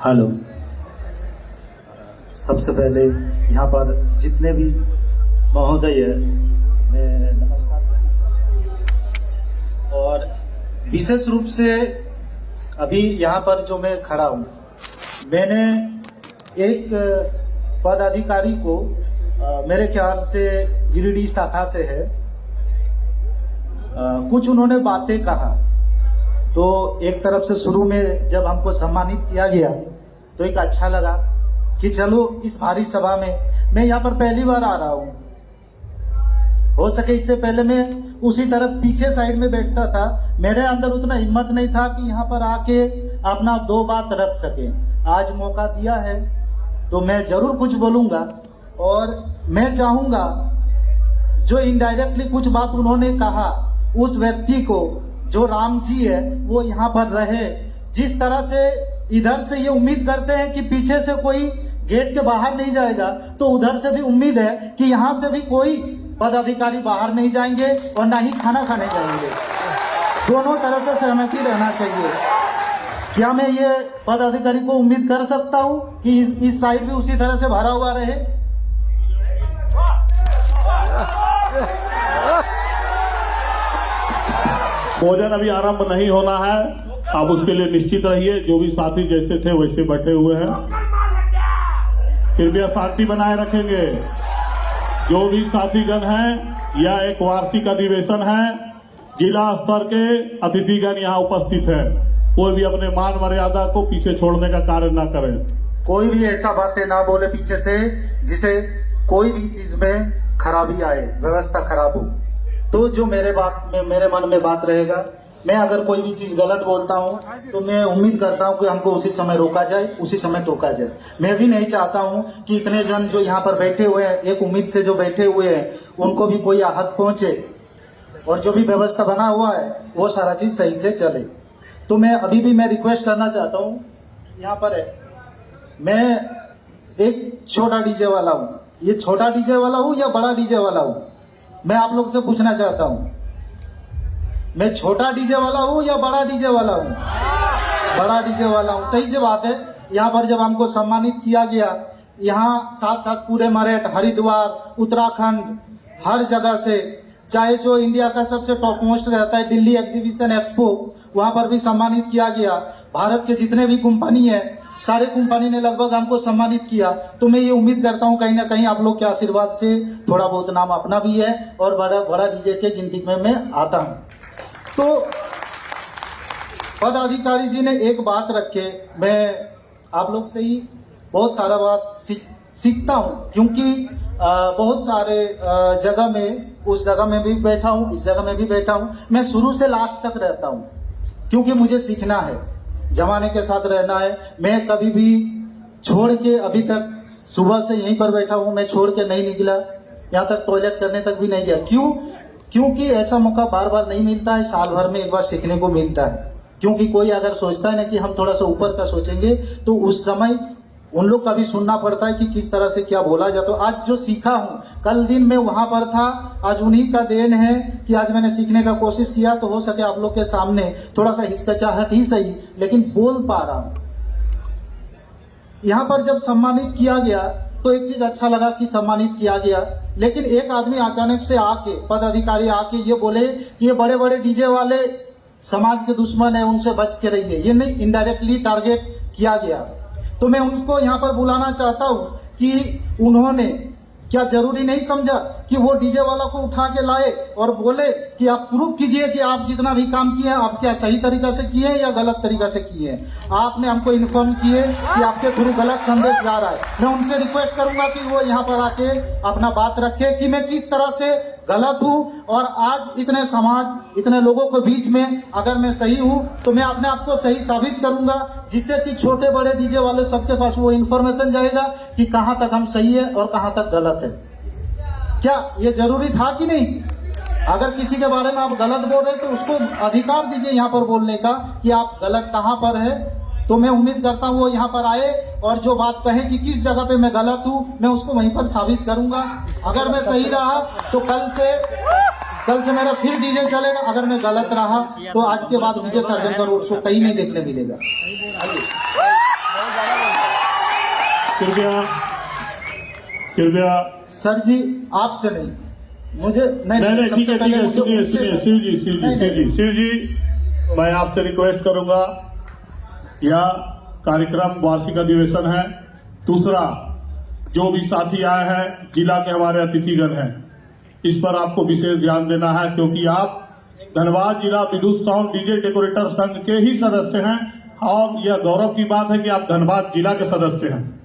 Hello, सबसे पहले यहाँ पर जितने भी महोदय है मैं नमस्कार करता हूं। और विशेष रूप से अभी यहाँ पर जो मैं खड़ा हूँ, मैंने एक पदाधिकारी को मेरे ख्याल से गिरिडीह शाखा से है, कुछ उन्होंने बातें कहा तो एक तरफ से शुरू में जब हमको सम्मानित किया गया तो एक अच्छा लगा कि चलो इस भारी सभा में मैं यहाँ पर पहली बार आ रहा हूँ। हो सके इससे पहले मैं उसी तरफ पीछे साइड में बैठता था, मेरे अंदर उतना हिम्मत नहीं था कि यहाँ पर आके अपना दो बात रख सके। आज मौका दिया है तो मैं जरूर कुछ बोलूंगा और मैं चाहूंगा जो इनडायरेक्टली कुछ बात उन्होंने कहा उस व्यक्ति को, जो राम जी है, वो यहाँ पर रहे। जिस तरह से इधर से ये उम्मीद करते हैं कि पीछे से कोई गेट के बाहर नहीं जाएगा, तो उधर से भी उम्मीद है कि यहाँ से भी कोई पदाधिकारी बाहर नहीं जाएंगे और ना ही खाना खाने जाएंगे। दोनों तरह से सहमति रहना चाहिए। क्या मैं ये पदाधिकारी को उम्मीद कर सकता हूँ कि इस साइड भी उसी तरह से भरा हुआ रहे? भोजन अभी आरंभ नहीं होना है, आप उसके लिए निश्चित रहिए। जो भी साथी जैसे थे वैसे बैठे हुए हैं, कृपया शांति बनाए रखेंगे। जो भी साथीगण हैं, यह एक वार्षिक अधिवेशन है, जिला स्तर के अतिथिगण यहाँ उपस्थित है। कोई भी अपने मान मर्यादा को पीछे छोड़ने का कार्य न करें। कोई भी ऐसा बातें ना बोले पीछे से जिसे कोई भी चीज में खराबी आए, व्यवस्था खराब हो। तो जो मेरे मन में बात रहेगा, मैं अगर कोई भी चीज गलत बोलता हूं तो मैं उम्मीद करता हूं कि हमको उसी समय रोका जाए, उसी समय टोका जाए। मैं भी नहीं चाहता हूं कि इतने जन जो यहाँ पर बैठे हुए हैं, एक उम्मीद से जो बैठे हुए हैं, उनको भी कोई आहत पहुंचे और जो भी व्यवस्था बना हुआ है वो सारा चीज सही से चले। तो मैं अभी भी रिक्वेस्ट करना चाहता हूँ, यहाँ पर है, मैं एक छोटा डीजे वाला हूँ। ये छोटा डीजे वाला हूँ या बड़ा डीजे वाला हूँ, मैं आप लोग से पूछना चाहता हूँ। मैं छोटा डीजे वाला हूँ या बड़ा डीजे वाला हूँ? बड़ा डीजे वाला हूँ। सही से बात है। यहाँ पर जब हमको सम्मानित किया गया, यहाँ साथ साथ पूरे मरेठ, हरिद्वार, उत्तराखंड, हर जगह से, चाहे जो इंडिया का सबसे टॉप मोस्ट रहता है दिल्ली एग्जीबिशन एक्सपो, वहां पर भी सम्मानित किया गया। भारत के जितने भी कंपनी है, सारे कंपनी ने लगभग हमको सम्मानित किया। तो मैं ये उम्मीद करता हूँ कहीं ना कहीं आप लोग के आशीर्वाद से थोड़ा बहुत नाम अपना भी है और बड़ा डीजे के गिनती में मैं आता हूँ। तो पदाधिकारी जी ने एक बात रखे, मैं आप लोग से ही बहुत सारा बात सीखता हूँ, क्योंकि बहुत सारे जगह में, उस जगह में भी बैठा हूँ, इस जगह में भी बैठा हूँ। मैं शुरू से लास्ट तक रहता हूँ क्योंकि मुझे सीखना है, जमाने के साथ रहना है। मैं कभी भी छोड़ के, अभी तक सुबह से यहीं पर बैठा हूँ, मैं छोड़ के नहीं निकला, यहाँ तक टॉयलेट करने तक भी नहीं गया। क्यों? क्योंकि ऐसा मौका बार बार नहीं मिलता है, साल भर में एक बार सीखने को मिलता है। क्योंकि कोई अगर सोचता है ना कि हम थोड़ा सा ऊपर का सोचेंगे तो उस समय उन लोग का भी सुनना पड़ता है कि किस तरह से क्या बोला जाता है। तो आज जो सीखा हूँ, कल दिन में वहां पर था, आज उन्हीं का देन है कि आज मैंने सीखने का कोशिश किया, तो हो सके आप लोग के सामने थोड़ा सा हिचकिचाहट ही सही, लेकिन बोल पा रहा हूँ। यहाँ पर जब सम्मानित किया गया तो एक चीज अच्छा लगा कि सम्मानित किया गया, लेकिन एक आदमी अचानक से आके, पदाधिकारी आके ये बोले कि ये बड़े बड़े डीजे वाले समाज के दुश्मन है, उनसे बच के रहिए। ये नहीं, इनडायरेक्टली टारगेट किया गया। तो मैं उनको यहाँ पर बुलाना चाहता हूँ कि उन्होंने क्या जरूरी नहीं समझा कि वो डीजे वाला को उठा के लाए और बोले कि आप प्रूफ कीजिए कि आप जितना भी काम किए आप क्या सही तरीका से किए या गलत तरीका से किए। आपने हमको इन्फॉर्म किए कि आपके थ्रू गलत संदेश जा रहा है। मैं उनसे रिक्वेस्ट करूंगा कि वो यहाँ पर आके अपना बात रखे कि मैं किस तरह से गलत हूँ, और आज इतने समाज, इतने लोगों के बीच में अगर मैं सही हूँ तो मैं अपने आप को सही साबित करूंगा, जिससे कि छोटे बड़े डीजे वाले सबके पास वो इन्फॉर्मेशन जाएगा कि कहाँ तक हम सही है और कहाँ तक गलत है। क्या ये जरूरी था कि नहीं? अगर किसी के बारे में आप गलत बोल रहे तो उसको अधिकार दीजिए यहाँ पर बोलने का कि आप गलत कहाँ पर है। तो मैं उम्मीद करता हूँ वो यहाँ पर आए और जो बात कहे कि किस जगह पे मैं गलत हूँ, मैं उसको वहीं पर साबित करूंगा। अगर मैं सही रहा तो कल से मेरा फिर डीजे चलेगा। अगर मैं गलत रहा तो आज के बाद डीजे सर्जन का रोड शो कहीं नहीं देखने मिलेगा। कृपया सर जी आपसे नहीं, मुझे नहीं ठीक सबसे है पहले मुझे सुनिए उनसे- शिव जी मैं आपसे रिक्वेस्ट करूंगा, यह कार्यक्रम वार्षिक अधिवेशन है। दूसरा, जो भी साथी आए हैं जिला के हमारे अतिथिगण हैं, इस पर आपको विशेष ध्यान देना है, क्योंकि आप धनबाद जिला विद्युत साउंड डीजे डेकोरेटर संघ के ही सदस्य हैं और यह गौरव की बात है कि आप धनबाद जिला के सदस्य हैं।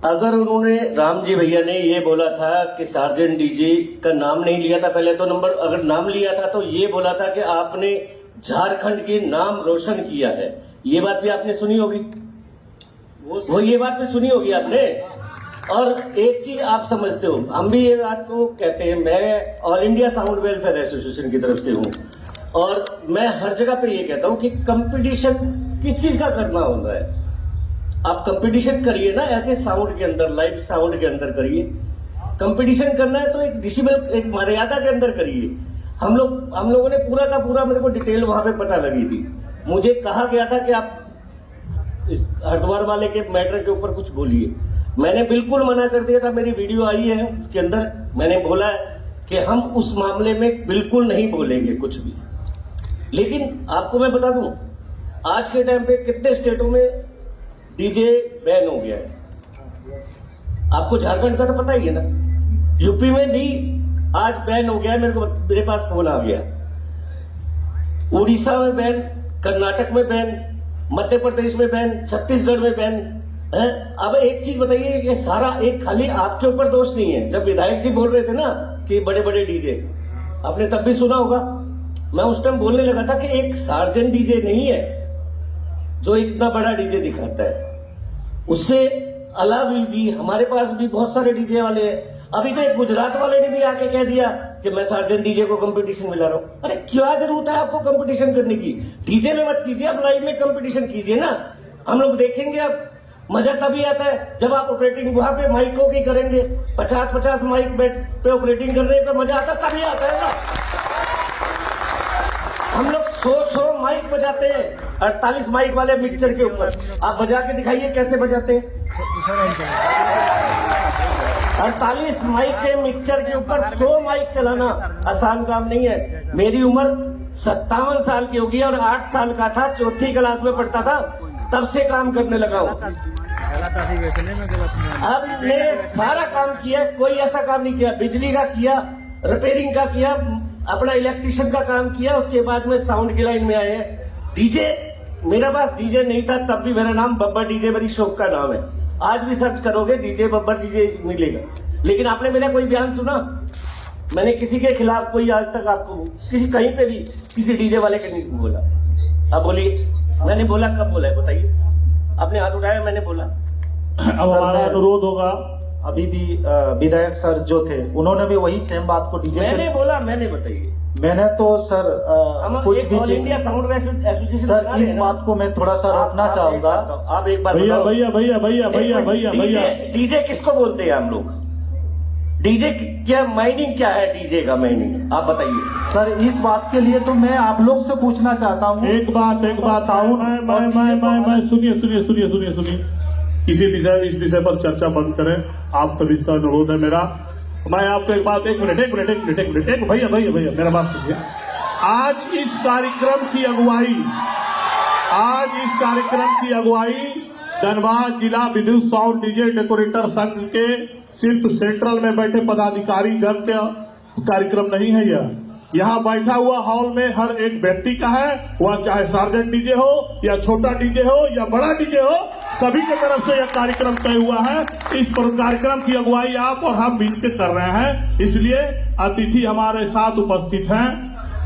अगर उन्होंने राम जी भैया ने ये बोला था कि सार्जेंट डीजे का नाम नहीं लिया था पहले, तो नंबर अगर नाम लिया था तो ये बोला था कि आपने झारखंड के नाम रोशन किया है, ये बात भी आपने सुनी होगी, वो ये बात भी सुनी होगी आपने। और एक चीज आप समझते हो, हम भी ये बात को कहते हैं, मैं all India sound welfare association की तरफ से हूँ और मैं हर जगह पे ये कहता हूँ कि कंपटीशन किस चीज का करना होता है। आप कंपटीशन करिए ना, ऐसे साउंड के अंदर, लाइव साउंड के अंदर करिए। कंपटीशन करना है तो एक डिसिबल, एक मर्यादा के अंदर करिए। हम लोगों ने पूरा का पूरा, मेरे को डिटेल वहां पे पता लगी थी। मुझे कहा गया था कि आप हरिद्वार वाले के मैटर के ऊपर कुछ बोलिए, मैंने बिल्कुल मना कर दिया था। मेरी वीडियो आई है, उसके अंदर मैंने बोला कि हम उस मामले में बिल्कुल नहीं बोलेंगे कुछ भी। लेकिन आपको मैं बता दूं, आज के टाइम पे कितने स्टेटों में डीजे बैन हो गया है। आपको झारखंड का तो पता ही है ना, यूपी में भी आज बैन हो गया है, मेरे पास फोन आ गया। उड़ीसा में बैन, कर्नाटक में बैन, मध्य प्रदेश में बैन, छत्तीसगढ़ में बैन है। अब एक चीज बताइए, ये सारा एक खाली आपके ऊपर दोष नहीं है। जब विधायक जी बोल रहे थे ना कि बड़े बड़े डीजे, आपने तब भी सुना होगा, मैं उस टाइम बोलने लगा था कि एक सार्जेंट डीजे नहीं है जो इतना बड़ा डीजे दिखाता है, उससे अलावा भी हमारे पास भी बहुत सारे डीजे वाले हैं। अभी तो एक गुजरात वाले ने भी आके कह दिया कि मैं सार्जेंट डीजे को कंपटीशन में ला रहा हूं। अरे क्या जरूरत है आपको कंपटीशन करने की? डीजे में मत कीजिए, आप लाइव में कंपटीशन कीजिए ना, हम लोग देखेंगे। अब मजा तभी आता है जब आप ऑपरेटिंग वहां पे माइकों की करेंगे, 50-50 माइक पे ऑपरेटिंग कर रहे हैं, तो मजा आता तभी आता है ना। हम लोग 100 माइक बजाते हैं, 48 माइक वाले मिक्सचर के ऊपर। आप बजा के दिखाइए कैसे बजाते हैं। 48 माइक के मिक्सचर के ऊपर 100 माइक चलाना आसान काम नहीं है। मेरी उम्र 57 साल की होगी और 8 साल का था, 4ठी क्लास में पढ़ता था, तब से काम करने लगा हूं। अब ने सारा काम किया, कोई ऐसा काम नहीं किया। बिजली का किया, रिपेयरिंग का किया, अपना इलेक्ट्रिशियन का काम किया, उसके बाद में साउंड की लाइन में आए हैं। डीजे, मेरे पास डीजे नहीं था तब भी मेरा नाम बब्बर डीजे मेरी शॉप का नाम है। आज भी सर्च करोगे डीजे बब्बर डीजे मिलेगा। लेकिन आपने मेरा कोई बयान सुना? मैंने किसी के खिलाफ कोई आज तक आपको किसी कहीं पे भी किसी डीजे वाले के नहीं बोला। अब बोलिए, मैंने बोला कब बोला है बताइए? आपने हाथ उठाया, मैंने बोला। अब हमारा अनुरोध होगा, अभी भी विधायक सर जो थे उन्होंने भी वही सेम बात को डीजे मैंने बोला, मैंने बताइए। मैंने तो सर हम कुछ एक भी all India sound association sir इस बात को मैं थोड़ा सा रोकना चाहूंगा। आप एक बार भैया बताओ। भैया भैया भैया भैया भैया भैया डीजे किसको बोलते हैं हम लोग? डीजे क्या माइनिंग क्या है? डीजे का माइनिंग आप बताइए सर। इस बात के लिए तो मैं आप लोग से पूछना चाहता हूँ। एक बात साउंड मैं सुनिए इस विषय पर चर्चा बंद करें। आप सभी से अनुरोध है मेरा। मैं आपको एक बात, एक मिनट भैया मेरा बात सुनिए। आज इस कार्यक्रम की अगुवाई धनबाद जिला विद्युत साउंड डीजे डेकोरेटर संघ के सिर्फ सेंट्रल में बैठे पदाधिकारी गण का कार्यक्रम नहीं है। यह यहाँ बैठा हुआ हॉल में हर एक व्यक्ति का है, वह चाहे सार्जेंट डीजे हो या छोटा डीजे हो या बड़ा डीजे हो, सभी की तरफ से यह कार्यक्रम तय हुआ है। इस पर कार्यक्रम की अगुवाई आप और हम मिलकर कर रहे हैं, इसलिए अतिथि हमारे साथ उपस्थित हैं।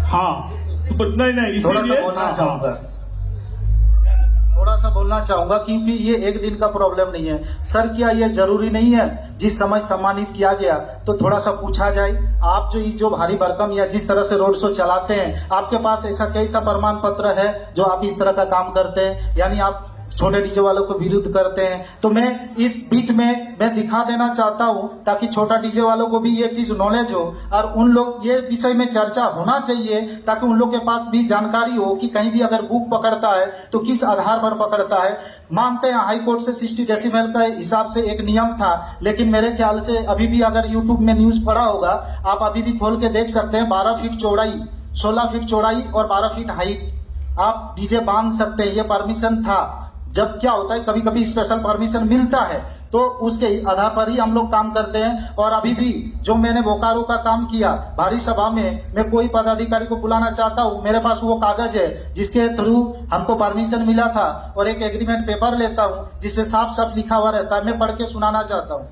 हाँ नहीं इसीलिए थोड़ा सा बोलना चाहूंगा क्योंकि ये एक दिन का प्रॉब्लम नहीं है सर। क्या ये जरूरी नहीं है जिस समय सम्मानित किया गया तो थोड़ा सा पूछा जाए? आप जो भारी भरकम या जिस तरह से रोड शो चलाते हैं, आपके पास ऐसा कैसा प्रमाण पत्र है जो आप इस तरह का काम करते हैं? यानी आप छोटे डीजे वालों को विरुद्ध करते हैं। तो मैं इस बीच में मैं दिखा देना चाहता हूं ताकि छोटा डीजे वालों को भी ये चीज नॉलेज हो और उन लोग ये विषय में चर्चा होना चाहिए ताकि उन लोग के पास भी जानकारी हो कि कहीं भी अगर बुक पकड़ता है तो किस आधार पर पकड़ता है। मानते हैं हाई कोर्ट से 60 डेसिबल का हिसाब से एक नियम था, लेकिन मेरे ख्याल से अभी भी अगर यूट्यूब में न्यूज पढ़ा होगा आप अभी भी खोल के देख सकते हैं 12 फीट चौड़ाई, 16 फीट चौड़ाई और 12 फीट हाइट आप डीजे बांध सकते हैं। ये परमिशन था। जब क्या होता है कभी कभी स्पेशल परमिशन मिलता है तो उसके आधार पर ही हम लोग काम करते हैं। और अभी भी जो मैंने बोकारो का काम किया भारी सभा में, मैं कोई पदाधिकारी को बुलाना चाहता हूँ, मेरे पास वो कागज है जिसके थ्रू हमको परमिशन मिला था और एक एग्रीमेंट पेपर लेता हूँ जिसमें साफ साफ लिखा हुआ रहता है। मैं पढ़ के सुनाना चाहता हूँ।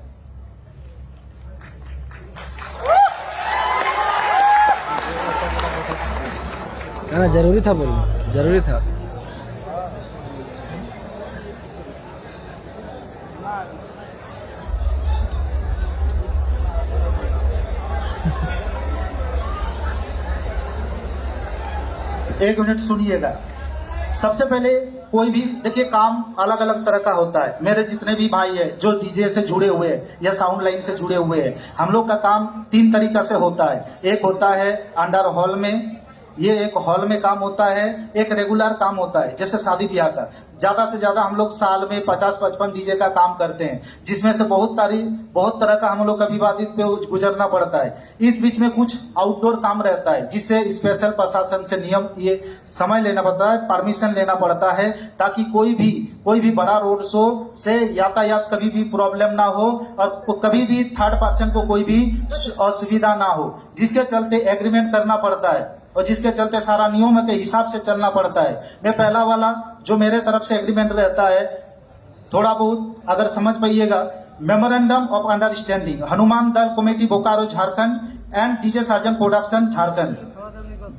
ना जरूरी था, बोलना जरूरी था। एक मिनट सुनिएगा। सबसे पहले कोई भी देखिए काम अलग अलग तरह का होता है। मेरे जितने भी भाई है जो डीजे से जुड़े हुए हैं या साउंड लाइन से जुड़े हुए हैं, हम लोग का काम 3 तरीका से होता है। एक होता है अंडर हॉल में, ये एक हॉल में काम होता है। एक रेगुलर काम होता है जैसे शादी ब्याह का। ज्यादा से ज्यादा हम लोग साल में 50-55 डीजे का काम करते हैं, जिसमें से बहुत तरह का हम लोग का विवादित पे गुजरना पड़ता है। इस बीच में कुछ आउटडोर काम रहता है जिससे स्पेशल प्रशासन से नियम ये समय लेना पड़ता है, परमिशन लेना पड़ता है ताकि कोई भी बड़ा रोड शो से यातायात कभी भी प्रॉब्लम ना हो और कभी भी थर्ड पर्सन को कोई भी असुविधा ना हो, जिसके चलते एग्रीमेंट करना पड़ता है और जिसके चलते सारा नियमों के हिसाब से चलना पड़ता है। मैं पहला वाला जो मेरे तरफ से एग्रीमेंट रहता है थोड़ा बहुत अगर समझ पाइएगा, memorandum of understanding Hanuman Dal committee Bokaro Jharkhand and DJ Sarjan production Jharkhand.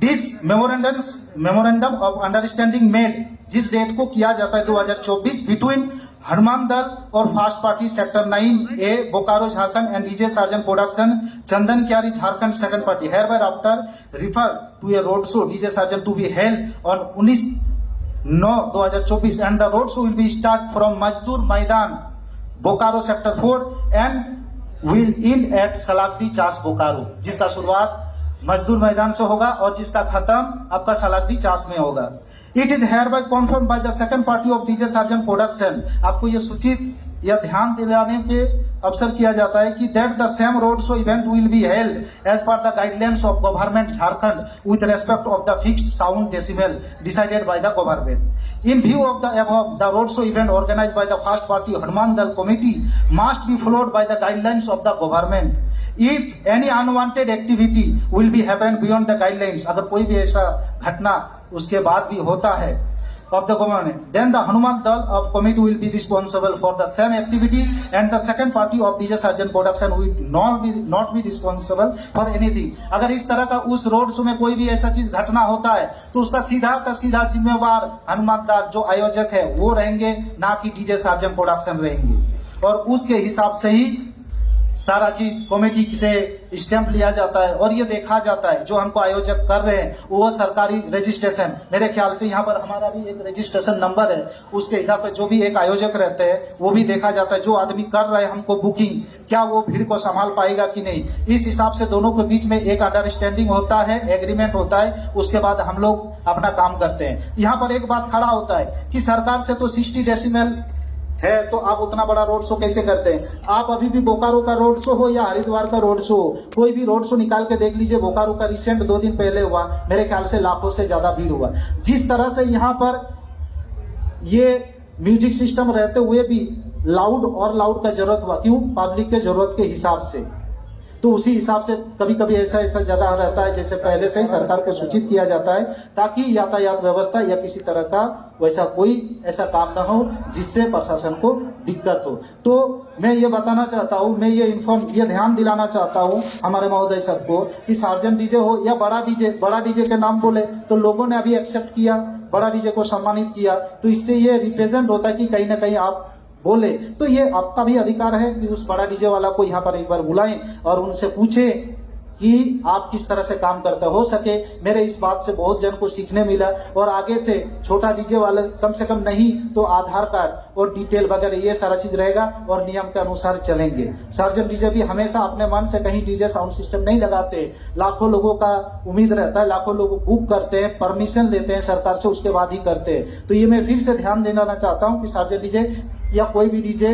This memorandum of understanding made, जिस डेट को किया जाता है 2024 बिटवीन हनुमान दल और first party sector 9A Bokaro Jharkhand and DJ Sarjan production Chandankiyari Jharkhand second party hereafter refer to a road show DJ Sarjan to be held on 19/9/2024 and the road show will be start from Mazdoor Maidan Bokaro sector 4 and will end at Salgadih Chas Bokaro, जिसका शुरुआत मजदूर मैदान से होगा और जिसका खत्म आपका सलागडी चास में होगा। It is hereby confirmed by the second party of DJ Sargent Production। आपको ये सूचित या ध्यान दिलाने के अवसर किया जाता है कि that the same road show event will be held as per the guidelines of government Jharkhand with respect of the fixed sound decibel decided by the government. In view of the above, the road show event organized by the first party Hanuman Dal committee must be followed by the guidelines of the government. If any unwanted activity will be happen beyond the guidelines, अगर कोई भी ऐसा घटना उसके बाद भी होता है of the government, then the Hanuman Dal of committee will be responsible for the same activity and the second party of DJ Sargent Production will not be responsible for anything। अगर इस तरह का उस रोड शो में कोई भी ऐसा चीज घटना होता है तो उसका सीधा का सीधा जिम्मेवार हनुमान दाल जो आयोजक है वो रहेंगे, ना कि डीजे सार्जेंट प्रोडक्शन रहेंगे। और उसके हिसाब से ही सारा चीज कमेटी से स्टैंप लिया जाता है और ये देखा जाता है जो हमको आयोजक कर रहे हैं वो सरकारी रजिस्ट्रेशन, मेरे ख्याल से यहाँ पर हमारा भी एक रजिस्ट्रेशन नंबर है, उसके हिसाब पे जो भी एक आयोजक रहते हैं वो भी देखा जाता है जो आदमी कर रहे हैं हमको बुकिंग, क्या वो भीड़ को संभाल पाएगा कि नहीं। इस हिसाब से दोनों के बीच में एक अंडरस्टैंडिंग होता है, एग्रीमेंट होता है, उसके बाद हम लोग अपना काम करते हैं। यहाँ पर एक बात खड़ा होता है कि सरकार से तो 60 डेसिबल है तो आप उतना बड़ा रोड शो कैसे करते हैं। आप अभी भी बोकारो का रोड शो हो या हरिद्वार का रोड शो हो, कोई भी रोड शो निकाल के देख लीजिए। बोकारो का रिसेंट 2 दिन पहले हुआ, मेरे ख्याल से लाखों से ज्यादा भीड़ हुआ। जिस तरह से यहाँ पर ये म्यूजिक सिस्टम रहते हुए भी लाउड का जरूरत हुआ, क्यों? पब्लिक के जरूरत के हिसाब से। तो उसी हिसाब से कभी कभी ऐसा जगह रहता है जैसे पहले से ही सरकार को सूचित किया जाता है ताकि यातायात व्यवस्था या किसी तरह का वैसा कोई ऐसा काम ना हो जिससे प्रशासन को दिक्कत हो। तो मैं ये बताना चाहता हूँ, मैं ये ध्यान दिलाना चाहता हूँ हमारे महोदय सबको कि सार्जेंट डीजे हो या बड़ा डीजे के नाम बोले तो लोगों ने अभी एक्सेप्ट किया, बड़ा डीजे को सम्मानित किया, तो इससे ये रिप्रेजेंट होता है कि कहीं ना कहीं आप बोले तो ये आपका भी अधिकार है कि उस बड़ा डीजे वाला को यहाँ पर एक बार बुलाएं और उनसे पूछे कि आप किस तरह से काम करते हो सके। मेरे इस बात से बहुत जन को सीखने मिला और आगे से छोटा डीजे वाले कम से कम नहीं तो आधार कार्ड और डिटेल वगैरह ये सारा चीज रहेगा और नियम के अनुसार चलेंगे। सार्जन डीजे भी हमेशा अपने मन से कहीं डीजे साउंड सिस्टम नहीं लगाते। लाखों लोगों का उम्मीद रहता है, लाखों लोग बुक करते हैं, परमिशन लेते हैं सरकार से, उसके बाद ही करते हैं। तो ये मैं फिर से ध्यान देना चाहता हूँ कि सार्जन डीजे या कोई भी डीजे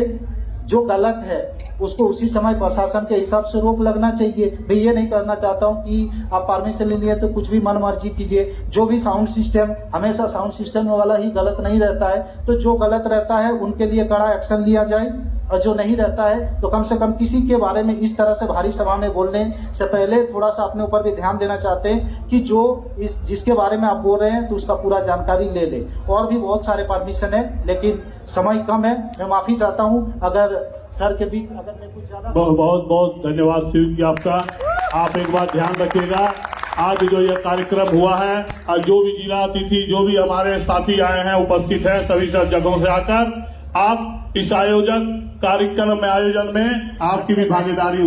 जो गलत है उसको उसी समय प्रशासन के हिसाब से रोक लगना चाहिए। मैं ये नहीं करना चाहता हूँ कि आप परमिशन ले लिए तो कुछ भी मन मर्जी कीजिए। जो भी साउंड सिस्टम, हमेशा साउंड सिस्टम वाला ही गलत नहीं रहता है, तो जो गलत रहता है उनके लिए कड़ा एक्शन लिया जाए और जो नहीं रहता है तो कम से कम किसी के बारे में इस तरह से भारी सभा में बोलने से पहले थोड़ा सा अपने ऊपर भी ध्यान देना चाहते हैं कि जो जिसके बारे में आप बोल रहे हैं तो उसका पूरा जानकारी ले ले। और भी बहुत सारे परमिशन है लेकिन समय कम है, मैं माफी चाहता हूं अगर सर के बीच अगर मैं कुछ ज्यादा। बहुत बहुत धन्यवाद शिव जी आपका। आप एक बात ध्यान रखिएगा, आज जो यह कार्यक्रम हुआ है और जो भी जिला अतिथि जो भी हमारे साथी आए हैं उपस्थित है सभी जगहों से आकर, आप इस कार्यक्रम में आयोजन में आपकी भी भागीदारी